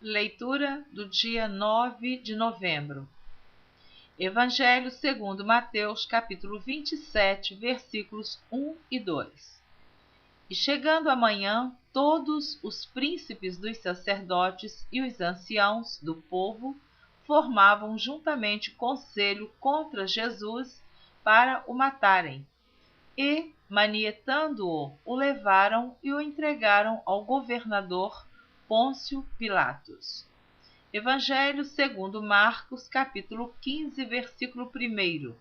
Leitura do dia 9 de novembro. Evangelho segundo Mateus, capítulo 27, versículos 1 e 2. E chegando a manhã, todos os príncipes dos sacerdotes e os anciãos do povo formavam juntamente conselho contra Jesus para o matarem. E, manietando-o, o levaram e o entregaram ao governador Pôncio Pilatos. Evangelho segundo Marcos, capítulo 15, versículo 1.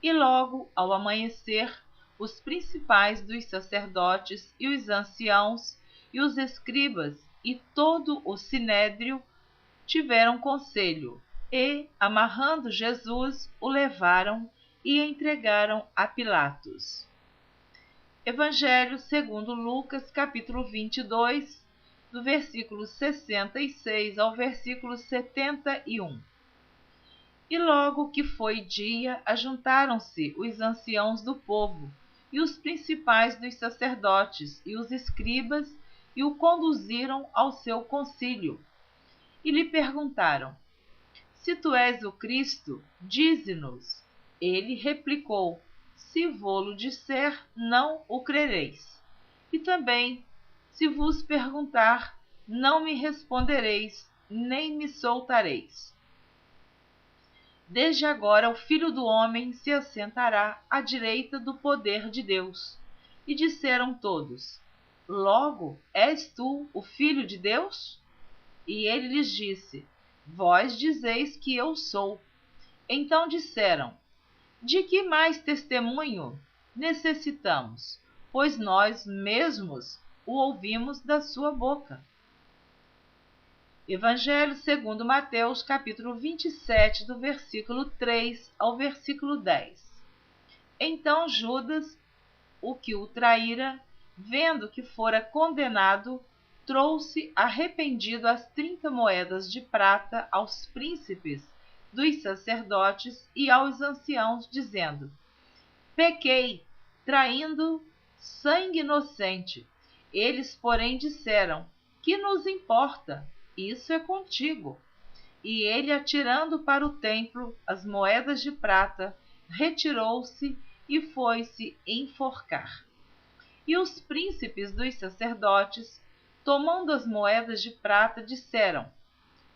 E logo, ao amanhecer, os principais dos sacerdotes e os anciãos e os escribas e todo o sinédrio tiveram conselho e, amarrando Jesus, o levaram e entregaram a Pilatos. Evangelho segundo Lucas, capítulo 22, do versículo 66 ao versículo 71. E logo que foi dia, ajuntaram-se os anciãos do povo, e os principais dos sacerdotes, e os escribas, e o conduziram ao seu concílio. E lhe perguntaram: Se tu és o Cristo, dize-nos. Ele replicou: Se vô-lo disser, não o crereis. E também, se vos perguntar, não me respondereis, nem me soltareis. Desde agora o Filho do Homem se assentará à direita do poder de Deus. E disseram todos: Logo, és tu o Filho de Deus? E ele lhes disse: Vós dizeis que eu sou. Então disseram: De que mais testemunho necessitamos? Pois nós mesmos o ouvimos da sua boca. Evangelho segundo Mateus, capítulo 27, do versículo 3 ao versículo 10. Então Judas, o que o traíra, vendo que fora condenado, trouxe arrependido as 30 moedas de prata aos príncipes dos sacerdotes e aos anciãos, dizendo: Pequei, traindo sangue inocente. Eles, porém, disseram: Que nos importa? Isso é contigo. E ele, atirando para o templo as moedas de prata, retirou-se e foi-se enforcar. E os príncipes dos sacerdotes, tomando as moedas de prata, disseram: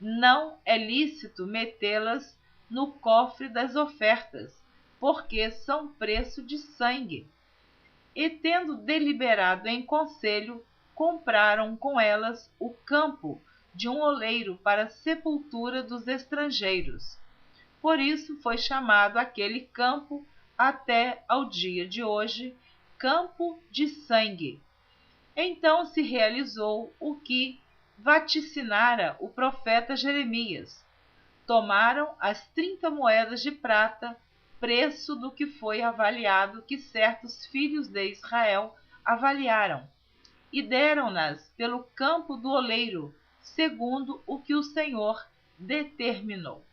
Não é lícito metê-las no cofre das ofertas, porque são preço de sangue. E, tendo deliberado em conselho, compraram com elas o campo de um oleiro para a sepultura dos estrangeiros. Por isso foi chamado aquele campo, até ao dia de hoje, Campo de Sangue. Então se realizou o que vaticinara o profeta Jeremias. Tomaram as 30 moedas de prata, preço do que foi avaliado que certos filhos de Israel avaliaram, e deram-nas pelo campo do oleiro, segundo o que o Senhor determinou.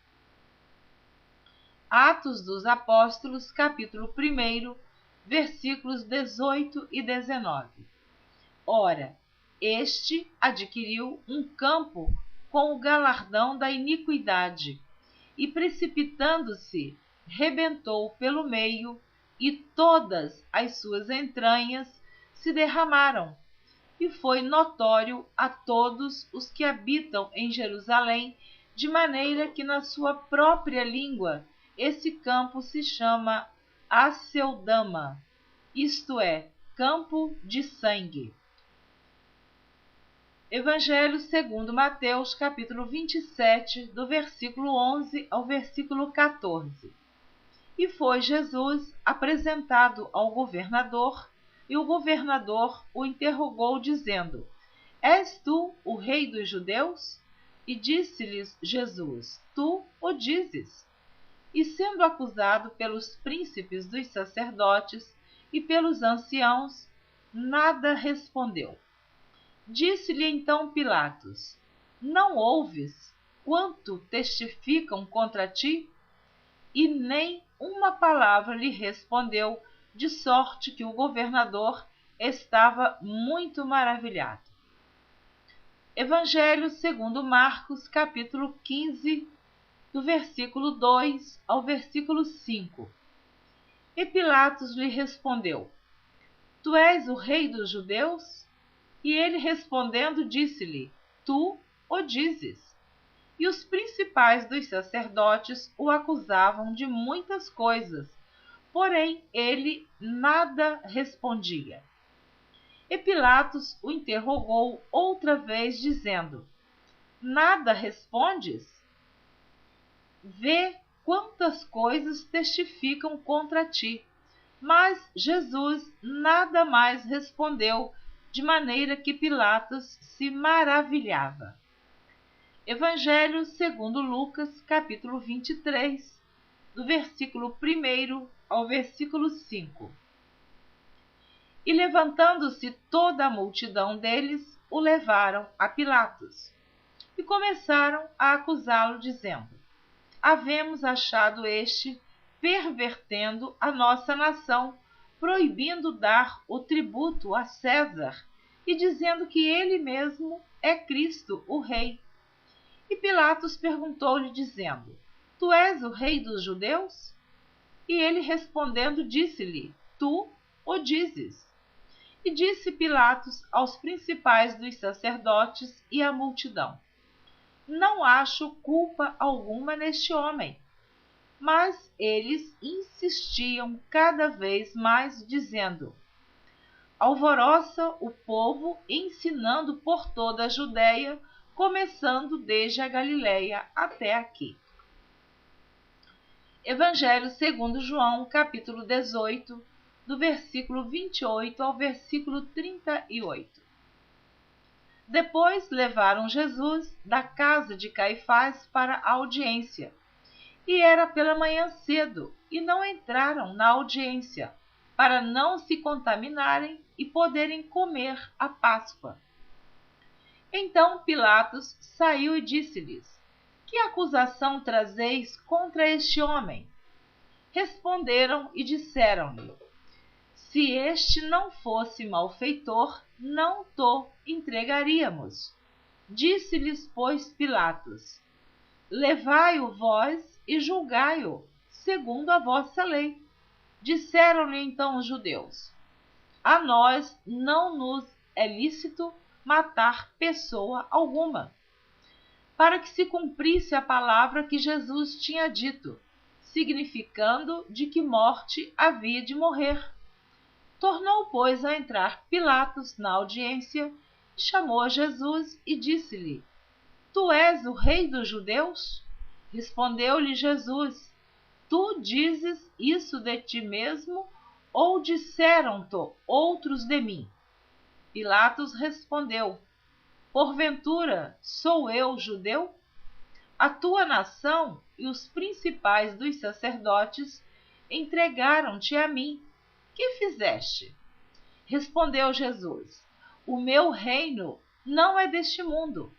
Atos dos Apóstolos, capítulo 1, versículos 18 e 19. Ora, este adquiriu um campo com o galardão da iniquidade, e precipitando-se, rebentou pelo meio, e todas as suas entranhas se derramaram. E foi notório a todos os que habitam em Jerusalém, de maneira que na sua própria língua esse campo se chama Aceldama, isto é, Campo de Sangue. Evangelho segundo Mateus, capítulo 27, do versículo 11 ao versículo 14. E foi Jesus apresentado ao governador, e o governador o interrogou, dizendo: És tu o rei dos judeus? E disse-lhes Jesus: Tu o dizes. E sendo acusado pelos príncipes dos sacerdotes e pelos anciãos, nada respondeu. Disse-lhe então Pilatos: Não ouves quanto testificam contra ti? E nem uma palavra lhe respondeu, de sorte que o governador estava muito maravilhado. Evangelho segundo Marcos, capítulo 15, do versículo 2 ao versículo 5. E Pilatos lhe respondeu: Tu és o rei dos judeus? E ele respondendo disse-lhe: Tu o dizes. E os principais dos sacerdotes o acusavam de muitas coisas, porém ele nada respondia. E Pilatos o interrogou outra vez, dizendo: Nada respondes? Vê quantas coisas testificam contra ti. Mas Jesus nada mais respondeu, de maneira que Pilatos se maravilhava. Evangelho segundo Lucas, capítulo 23, do versículo 1 ao versículo 5. E levantando-se toda a multidão deles, o levaram a Pilatos. E começaram a acusá-lo, dizendo: Havemos achado este pervertendo a nossa nação, proibindo dar o tributo a César, e dizendo que ele mesmo é Cristo, o Rei. E Pilatos perguntou-lhe, dizendo: Tu és o rei dos judeus? E ele respondendo disse-lhe: Tu o dizes. E disse Pilatos aos principais dos sacerdotes e à multidão: Não acho culpa alguma neste homem. Mas eles insistiam cada vez mais, dizendo: Alvoroça o povo, ensinando por toda a Judéia, começando desde a Galileia até aqui. Evangelho segundo João, capítulo 18, do versículo 28 ao versículo 38. Depois levaram Jesus da casa de Caifás para a audiência. E era pela manhã cedo, e não entraram na audiência, para não se contaminarem e poderem comer a Páscoa. Então Pilatos saiu e disse-lhes: Que acusação trazeis contra este homem? Responderam e disseram-lhe: Se este não fosse malfeitor, não to entregaríamos. Disse-lhes, pois, Pilatos: Levai-o vós e julgai-o, segundo a vossa lei. Disseram-lhe então os judeus: A nós não nos é lícito matar pessoa alguma, para que se cumprisse a palavra que Jesus tinha dito, significando de que morte havia de morrer. Tornou, pois, a entrar Pilatos na audiência, chamou a Jesus e disse-lhe: Tu és o rei dos judeus? Respondeu-lhe Jesus: Tu dizes isso de ti mesmo, ou disseram-to outros de mim? Pilatos respondeu: Porventura sou eu judeu? A tua nação e os principais dos sacerdotes entregaram-te a mim. Que fizeste? Respondeu Jesus: O meu reino não é deste mundo.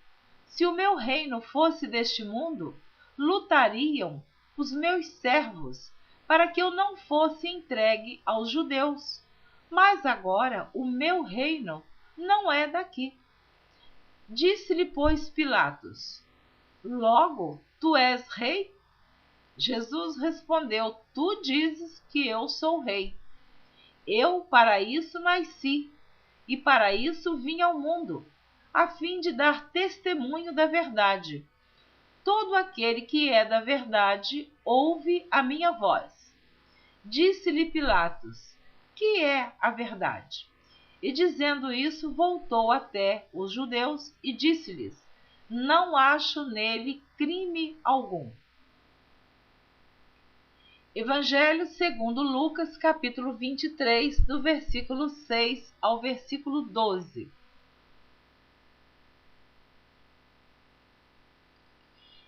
Se o meu reino fosse deste mundo, lutariam os meus servos para que eu não fosse entregue aos judeus. Mas agora o meu reino não é daqui. Disse-lhe, pois, Pilatos: Logo, tu és rei? Jesus respondeu: Tu dizes que eu sou rei. Eu para isso nasci, e para isso vim ao mundo, a fim de dar testemunho da verdade. Todo aquele que é da verdade ouve a minha voz. Disse-lhe Pilatos: Que é a verdade? E dizendo isso, voltou até os judeus e disse-lhes: Não acho nele crime algum. Evangelho segundo Lucas, capítulo 23, do versículo 6 ao versículo 12.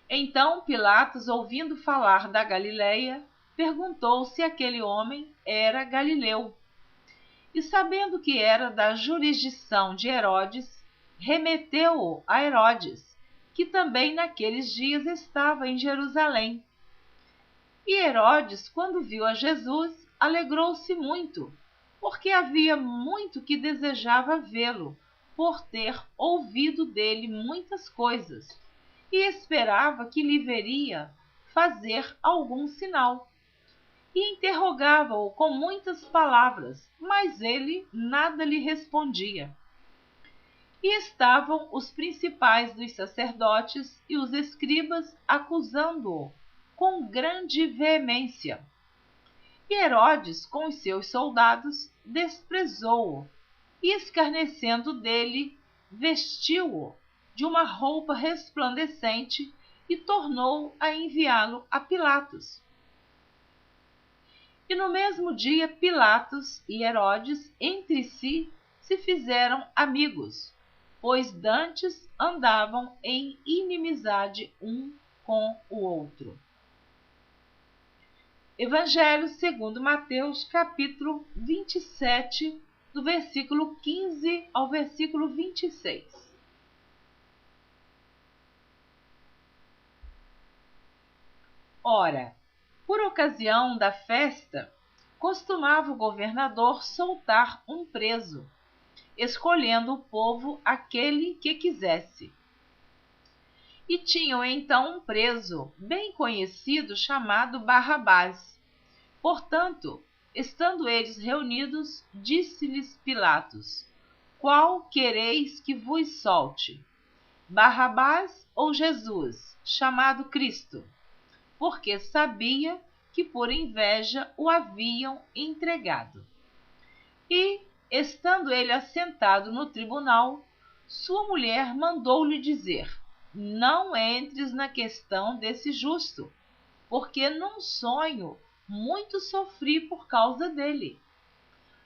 Então Pilatos, ouvindo falar da Galileia, perguntou se aquele homem era galileu. E sabendo que era da jurisdição de Herodes, remeteu-o a Herodes, que também naqueles dias estava em Jerusalém. E Herodes, quando viu a Jesus, alegrou-se muito, porque havia muito que desejava vê-lo, por ter ouvido dele muitas coisas, e esperava que lhe veria fazer algum sinal. E interrogava-o com muitas palavras, mas ele nada lhe respondia. E estavam os principais dos sacerdotes e os escribas acusando-o com grande veemência. E Herodes, com os seus soldados, desprezou-o e, escarnecendo dele, vestiu-o de uma roupa resplandecente e tornou a enviá-lo a Pilatos. E no mesmo dia Pilatos e Herodes entre si se fizeram amigos, pois dantes andavam em inimizade um com o outro. Evangelho segundo Mateus, capítulo 27, do versículo 15 ao versículo 26. Ora, por ocasião da festa, costumava o governador soltar um preso, escolhendo o povo aquele que quisesse. E tinham então um preso bem conhecido chamado Barrabás. Portanto, estando eles reunidos, disse-lhes Pilatos: Qual quereis que vos solte? Barrabás ou Jesus, chamado Cristo? Porque sabia que por inveja o haviam entregado. E, estando ele assentado no tribunal, sua mulher mandou-lhe dizer: Não entres na questão desse justo, porque num sonho muito sofri por causa dele.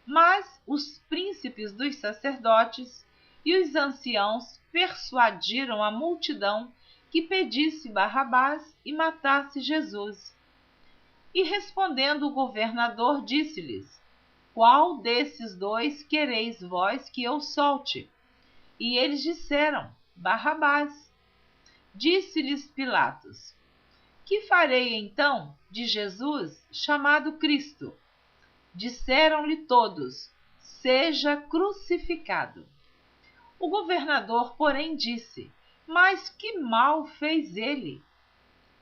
Mas os príncipes dos sacerdotes e os anciãos persuadiram a multidão que pedisse Barrabás e matasse Jesus. E respondendo o governador, disse-lhes: Qual desses dois quereis vós que eu solte? E eles disseram: Barrabás. Disse-lhes Pilatos: Que farei então de Jesus, chamado Cristo? Disseram-lhe todos: Seja crucificado. O governador, porém, disse: Mas que mal fez ele?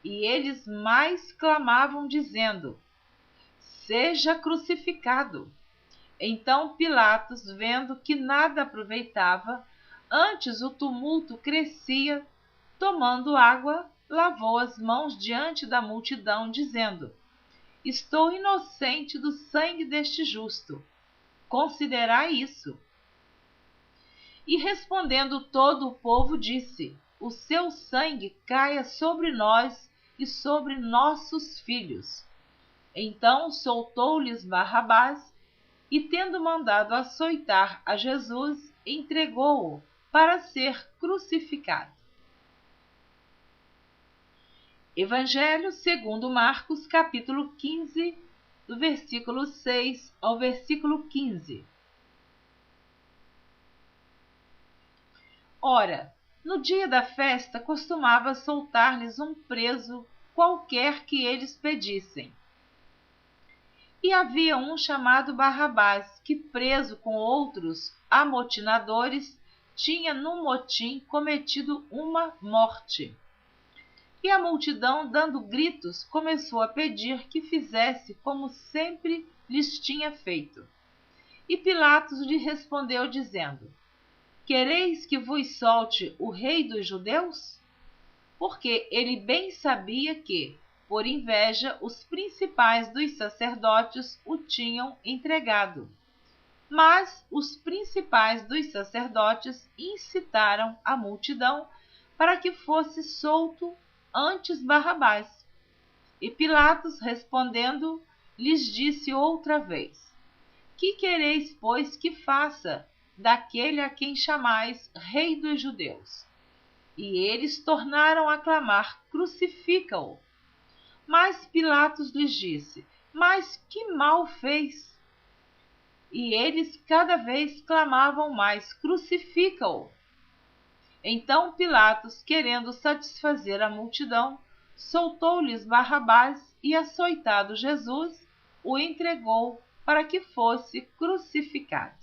E eles mais clamavam, dizendo: Seja crucificado. Então Pilatos, vendo que nada aproveitava, antes o tumulto crescia, tomando água, lavou as mãos diante da multidão, dizendo: Estou inocente do sangue deste justo. Considerai isso. E respondendo todo o povo, disse: O seu sangue caia sobre nós e sobre nossos filhos. Então soltou-lhes Barrabás e, tendo mandado açoitar a Jesus, entregou-o para ser crucificado. Evangelho segundo Marcos, capítulo 15, do versículo 6 ao versículo 15. Ora, no dia da festa costumava soltar-lhes um preso qualquer que eles pedissem. E havia um chamado Barrabás, que, preso com outros amotinadores, tinha no motim cometido uma morte. E a multidão, dando gritos, começou a pedir que fizesse como sempre lhes tinha feito. E Pilatos lhe respondeu, dizendo: Quereis que vos solte o rei dos judeus? Porque ele bem sabia que, por inveja, os principais dos sacerdotes o tinham entregado. Mas os principais dos sacerdotes incitaram a multidão para que fosse solto antes Barrabás. E Pilatos, respondendo, lhes disse outra vez: Que quereis, pois, que faça daquele a quem chamais rei dos judeus? E eles tornaram a clamar: Crucifica-o. Mas Pilatos lhes disse: Mas que mal fez? E eles cada vez clamavam mais: Crucifica-o. Então Pilatos, querendo satisfazer a multidão, soltou-lhes Barrabás e, açoitado Jesus, o entregou para que fosse crucificado.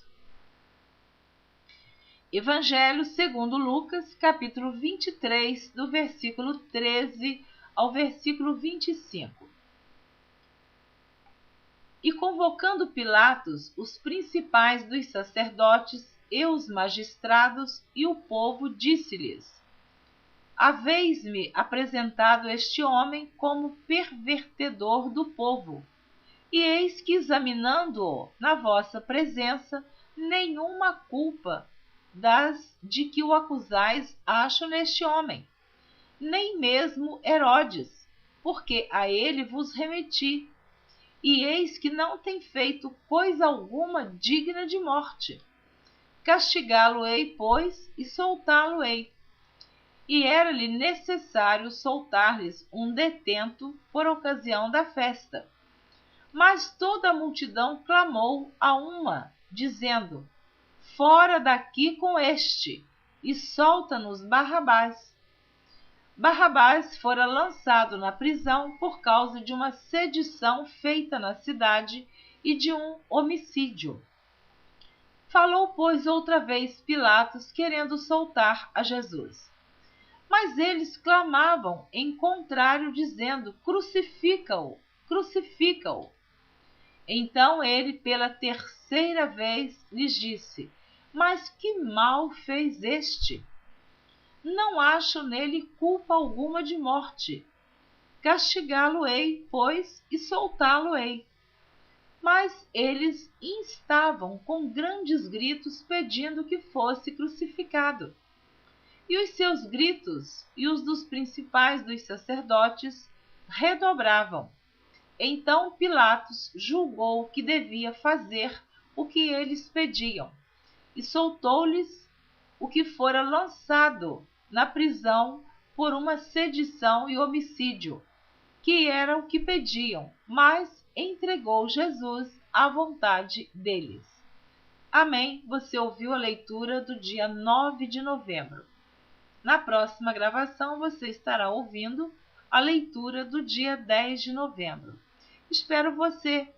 Evangelho segundo Lucas, capítulo 23, do versículo 13 ao versículo 25. E convocando Pilatos, os principais dos sacerdotes e os magistrados e o povo, disse-lhes: Haveis-me apresentado este homem como pervertedor do povo, e eis que, examinando-o na vossa presença, nenhuma culpa das de que o acusais acho neste homem, nem mesmo Herodes, porque a ele vos remeti, e eis que não tem feito coisa alguma digna de morte. Castigá-lo-ei, pois, e soltá-lo-ei. E era-lhe necessário soltar-lhes um detento por ocasião da festa. Mas toda a multidão clamou a uma, dizendo: Fora daqui com este, e solta-nos Barrabás. Barrabás fora lançado na prisão por causa de uma sedição feita na cidade e de um homicídio. Falou, pois, outra vez Pilatos, querendo soltar a Jesus. Mas eles clamavam em contrário, dizendo: Crucifica-o, crucifica-o. Então ele, pela terceira vez, lhes disse: Mas que mal fez este? Não acho nele culpa alguma de morte. Castigá-lo-ei, pois, e soltá-lo-ei. Mas eles instavam com grandes gritos, pedindo que fosse crucificado. E os seus gritos e os dos principais dos sacerdotes redobravam. Então Pilatos julgou que devia fazer o que eles pediam, e soltou-lhes o que fora lançado na prisão por uma sedição e homicídio, que era o que pediam, mas entregou Jesus à vontade deles. Amém. Você ouviu a leitura do dia 9 de novembro. Na próxima gravação você estará ouvindo a leitura do dia 10 de novembro. Espero você.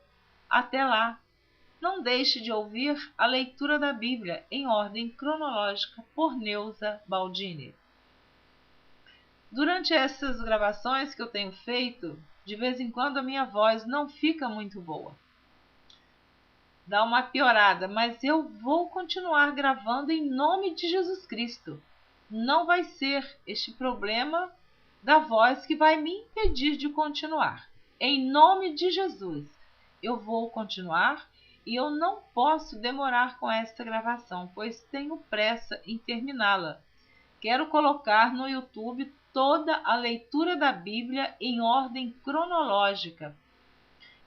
Até lá. Não deixe de ouvir a leitura da Bíblia em ordem cronológica por Neuza Baldini. Durante essas gravações que eu tenho feito, de vez em quando a minha voz não fica muito boa. Dá uma piorada, mas eu vou continuar gravando em nome de Jesus Cristo. Não vai ser este problema da voz que vai me impedir de continuar. Em nome de Jesus, eu vou continuar e eu não posso demorar com esta gravação, pois tenho pressa em terminá-la. Quero colocar no YouTube toda a leitura da Bíblia em ordem cronológica.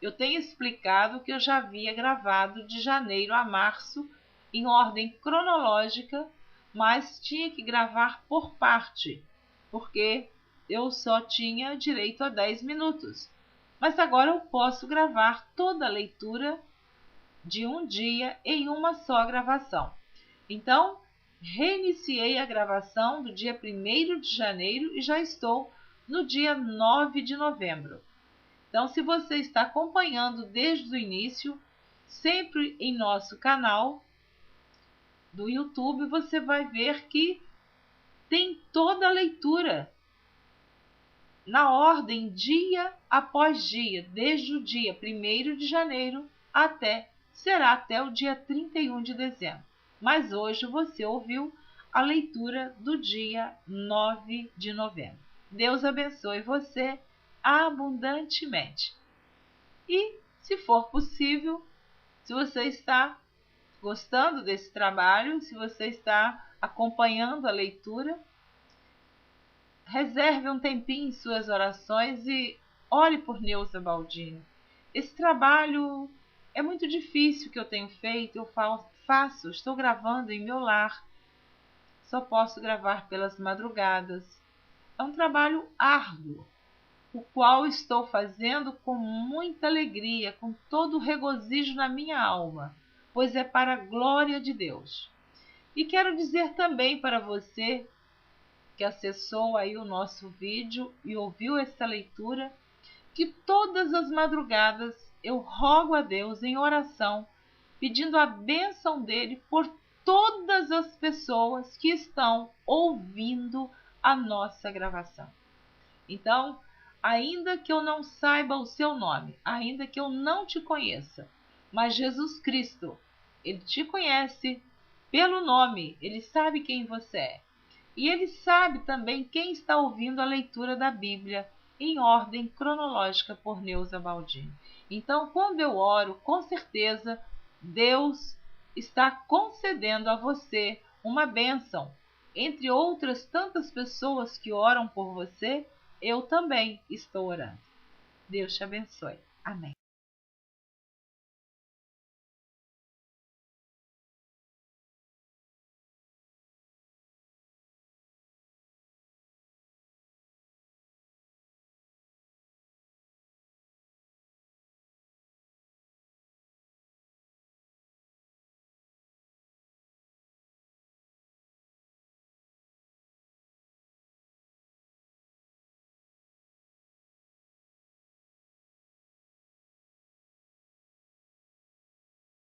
Eu tenho explicado que eu já havia gravado de janeiro a março em ordem cronológica, mas tinha que gravar por parte, porque eu só tinha direito a 10 minutos. Mas agora eu posso gravar toda a leitura de um dia em uma só gravação. Então, reiniciei a gravação do dia 1º de janeiro e já estou no dia 9 de novembro. Então, se você está acompanhando desde o início, sempre em nosso canal do YouTube, você vai ver que tem toda a leitura na ordem dia após dia, desde o dia 1º de janeiro será até o dia 31 de dezembro. Mas hoje você ouviu a leitura do dia 9 de novembro. Deus abençoe você abundantemente. E, se for possível, se você está gostando desse trabalho, se você está acompanhando a leitura, reserve um tempinho em suas orações e ore por Neuza Baldini. Esse trabalho é muito difícil que eu tenho feito, estou gravando em meu lar, só posso gravar pelas madrugadas. É um trabalho árduo, o qual estou fazendo com muita alegria, com todo o regozijo na minha alma, pois é para a glória de Deus. E quero dizer também para você que acessou aí o nosso vídeo e ouviu esta leitura, que todas as madrugadas eu rogo a Deus em oração, pedindo a bênção dele por todas as pessoas que estão ouvindo a nossa gravação. Então, ainda que eu não saiba o seu nome, ainda que eu não te conheça, mas Jesus Cristo, Ele te conhece pelo nome, Ele sabe quem você é. E Ele sabe também quem está ouvindo a leitura da Bíblia em ordem cronológica por Neuza Baldini. Então, quando eu oro, com certeza, Deus está concedendo a você uma bênção. Entre outras tantas pessoas que oram por você, eu também estou orando. Deus te abençoe. Amém.